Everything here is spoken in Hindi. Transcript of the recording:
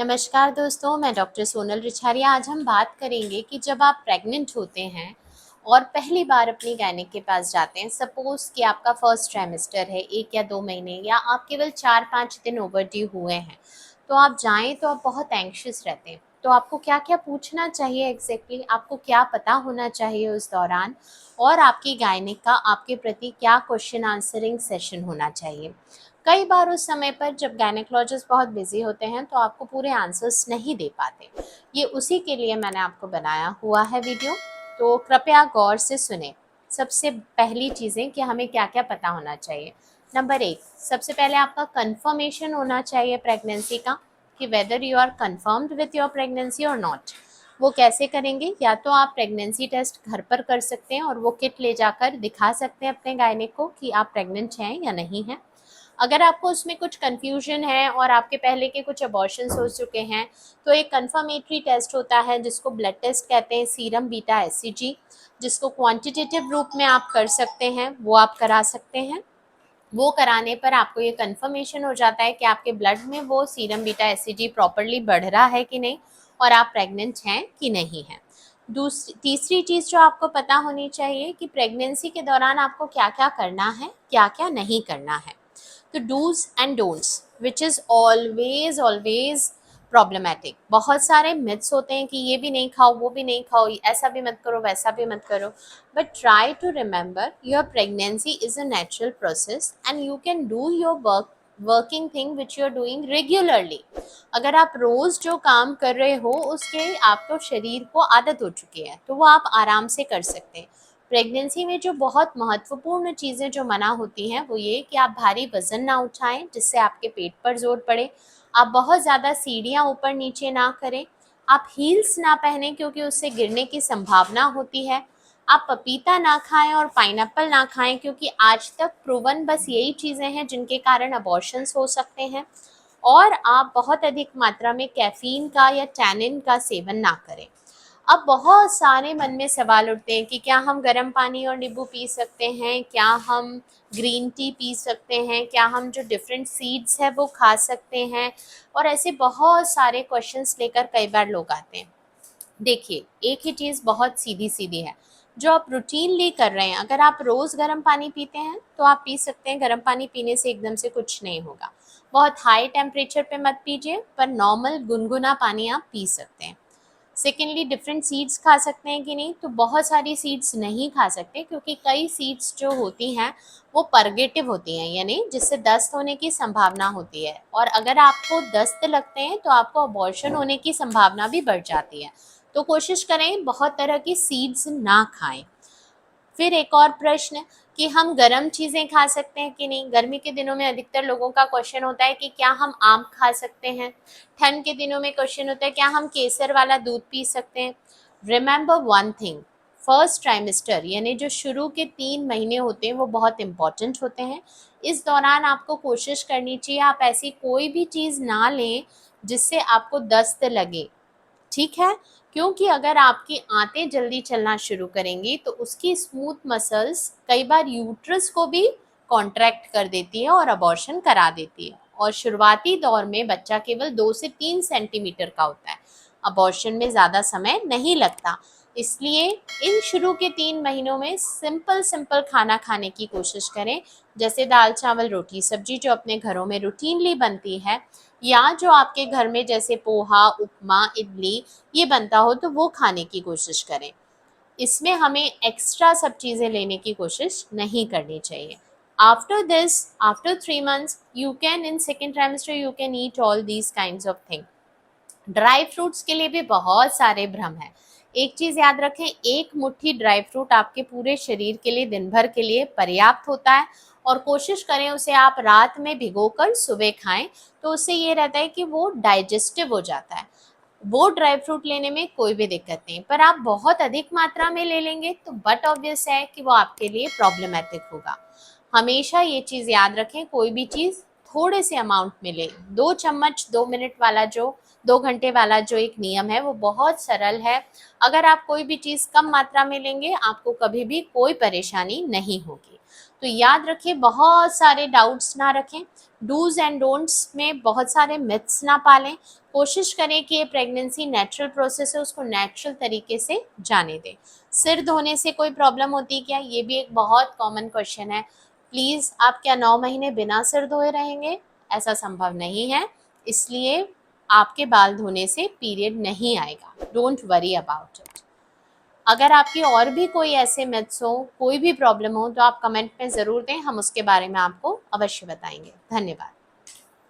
नमस्कार दोस्तों, मैं डॉक्टर सोनल रिछारिया। आज हम बात करेंगे कि जब आप प्रेग्नेंट होते हैं और पहली बार अपनी गायनिक के पास जाते हैं, सपोज़ कि आपका फर्स्ट ट्राइमेस्टर है 1 या 2 महीने या आप केवल 4-5 दिन ओवरड्यू हुए हैं, तो आप जाएँ तो आप बहुत एंग्शियस रहते हैं। तो आपको क्या-क्या पूछना चाहिए एग्ज़ैक्टली, आपको क्या पता होना चाहिए उस दौरान और आपकी गायनिक का आपके प्रति क्या क्वेश्चन आंसरिंग सेशन होना चाहिए। कई बार उस समय पर जब गायनेकोलॉजिस्ट बहुत बिजी होते हैं तो आपको पूरे आंसर्स नहीं दे पाते। ये उसी के लिए मैंने आपको बनाया हुआ है वीडियो, तो कृपया गौर से सुने। सबसे पहली चीज़ें कि हमें क्या क्या पता होना चाहिए। नंबर 1, सबसे पहले आपका कंफर्मेशन होना चाहिए प्रेगनेंसी का, कि whether you are confirmed with your pregnancy और नॉट। वो कैसे करेंगे? या तो आप प्रेगनेंसी टेस्ट घर पर कर सकते हैं और वो किट ले जाकर दिखा सकते हैं अपने गायनिक को कि आप प्रेग्नेंट हैं या नहीं हैं। अगर आपको उसमें कुछ कन्फ्यूजन है और आपके पहले के कुछ अबॉर्शंस हो चुके हैं, तो एक कंफर्मेटरी टेस्ट होता है जिसको ब्लड टेस्ट कहते हैं, सीरम बीटा एससीजी, जिसको क्वांटिटेटिव रूप में आप कर सकते हैं, वो आप करा सकते हैं। वो कराने पर आपको ये कंफर्मेशन हो जाता है कि आपके ब्लड में वो सीरम बीटा एससीजी प्रॉपर्ली बढ़ रहा है कि नहीं और आप प्रेग्नेंट हैं कि नहीं हैं। तीसरी चीज़ जो आपको पता होनी चाहिए कि प्रेगनेंसी के दौरान आपको क्या क्या करना है, क्या क्या नहीं करना है। तो dos and don'ts which is always always problematic. बहुत सारे मिथ्स होते हैं कि ये भी नहीं खाओ, वो भी नहीं खाओ, ऐसा भी मत करो, वैसा भी मत करो। But try to remember your pregnancy is a natural process and you can do your working thing which you are doing regularly. अगर आप रोज़ जो काम कर रहे हो उसके आपको शरीर को आदत हो चुकी है, तो वो आप आराम से कर सकते हैं। प्रेगनेंसी में जो बहुत महत्वपूर्ण चीज़ें जो मना होती हैं वो ये कि आप भारी वज़न ना उठाएं जिससे आपके पेट पर जोर पड़े, आप बहुत ज़्यादा सीढ़ियाँ ऊपर नीचे ना करें, आप हील्स ना पहनें क्योंकि उससे गिरने की संभावना होती है, आप पपीता ना खाएं और पाइनएप्पल ना खाएं क्योंकि आज तक प्रूवन बस यही चीज़ें हैं जिनके कारण अबॉर्शंस हो सकते हैं, और आप बहुत अधिक मात्रा में कैफ़ीन का या टैनिन का सेवन ना करें। अब बहुत सारे मन में सवाल उठते हैं कि क्या हम गर्म पानी और नींबू पी सकते हैं, क्या हम ग्रीन टी पी सकते हैं, क्या हम जो डिफरेंट सीड्स है वो खा सकते हैं, और ऐसे बहुत सारे क्वेश्चंस लेकर कई बार लोग आते हैं। देखिए, एक ही चीज़ बहुत सीधी-सीधी है, जो आप रूटीनली कर रहे हैं, अगर आप रोज़ गर्म पानी पीते हैं, तो आप पी सकते हैं। गर्म पानी पीने से एकदम से कुछ नहीं होगा। बहुत हाई टेम्परेचर पे मत पीजिए, पर नॉर्मल गुनगुना पानी आप पी सकते हैं। सेकेंडली, डिफरेंट सीड्स खा सकते हैं कि नहीं, तो बहुत सारी सीड्स नहीं खा सकते क्योंकि कई सीड्स जो होती हैं वो परगेटिव होती हैं, यानी जिससे दस्त होने की संभावना होती है, और अगर आपको दस्त लगते हैं तो आपको अबॉर्शन होने की संभावना भी बढ़ जाती है। तो कोशिश करें बहुत तरह की सीड्स ना खाएं। फिर एक और प्रश्न कि हम गर्म चीज़ें खा सकते हैं कि नहीं। गर्मी के दिनों में अधिकतर लोगों का क्वेश्चन होता है कि क्या हम आम खा सकते हैं। ठंड के दिनों में क्वेश्चन होता है क्या हम केसर वाला दूध पी सकते हैं। Remember one thing, first trimester यानी जो शुरू के 3 महीने होते हैं वो बहुत इंपॉर्टेंट होते हैं। इस दौरान आपको कोशिश करनी चाहिए आप ऐसी कोई भी चीज़ ना लें जिससे आपको दस्त लगे, ठीक है? क्योंकि अगर आपकी आंतें जल्दी चलना शुरू करेंगी तो उसकी स्मूथ मसल्स कई बार यूट्रस को भी कॉन्ट्रैक्ट कर देती है और अबॉर्शन करा देती है, और शुरुआती दौर में बच्चा केवल 2 से 3 सेंटीमीटर का होता है। अबॉर्शन में ज़्यादा समय नहीं लगता, इसलिए इन शुरू के 3 महीनों में सिंपल सिंपल खाना खाने की कोशिश करें, जैसे दाल चावल रोटी सब्जी जो अपने घरों में रूटीनली बनती है, या जो आपके घर में जैसे पोहा उपमा इडली ये बनता हो तो वो खाने की कोशिश करें। इसमें हमें एक्स्ट्रा सब चीज़ें लेने की कोशिश नहीं करनी चाहिए। After this, after 3 months you can in second trimester you can eat all these kinds of thing. Dry fruits के लिए भी बहुत सारे भ्रम हैं। एक चीज़ याद रखें, एक मुट्ठी ड्राई फ्रूट आपके पूरे शरीर के लिए दिन भर के लिए पर्याप्त होता है, और कोशिश करें उसे आप रात में भिगोकर सुबह खाएं, तो उससे ये रहता है कि वो डाइजेस्टिव हो जाता है। वो ड्राई फ्रूट लेने में कोई भी दिक्कत नहीं, पर आप बहुत अधिक मात्रा में ले लेंगे तो बट ऑब्वियस है कि वो आपके लिए प्रॉब्लमेटिक होगा। हमेशा ये चीज़ याद रखें, कोई भी चीज़ थोड़े से अमाउंट में लें। 2 चम्मच 2 मिनट वाला जो 2 घंटे वाला जो एक नियम है वो बहुत सरल है। अगर आप कोई भी चीज़ कम मात्रा में लेंगे आपको कभी भी कोई परेशानी नहीं होगी। तो याद रखिए, बहुत सारे डाउट्स ना रखें, डूज एंड डोंट्स में बहुत सारे मिथ्स ना पालें। कोशिश करें कि ये प्रेगनेंसी नेचुरल प्रोसेस है, उसको नेचुरल तरीके से जाने दें। सिर धोने से कोई प्रॉब्लम होती है क्या? ये भी एक बहुत कॉमन क्वेश्चन है। प्लीज़, आप क्या 9 महीने बिना सिर धोए रहेंगे? ऐसा संभव नहीं है, इसलिए आपके बाल धोने से पीरियड नहीं आएगा। Don't worry about it. अगर आपकी और भी कोई ऐसे मिथ्स हो, कोई भी प्रॉब्लम हो, तो आप कमेंट में ज़रूर दें, हम उसके बारे में आपको अवश्य बताएंगे। धन्यवाद।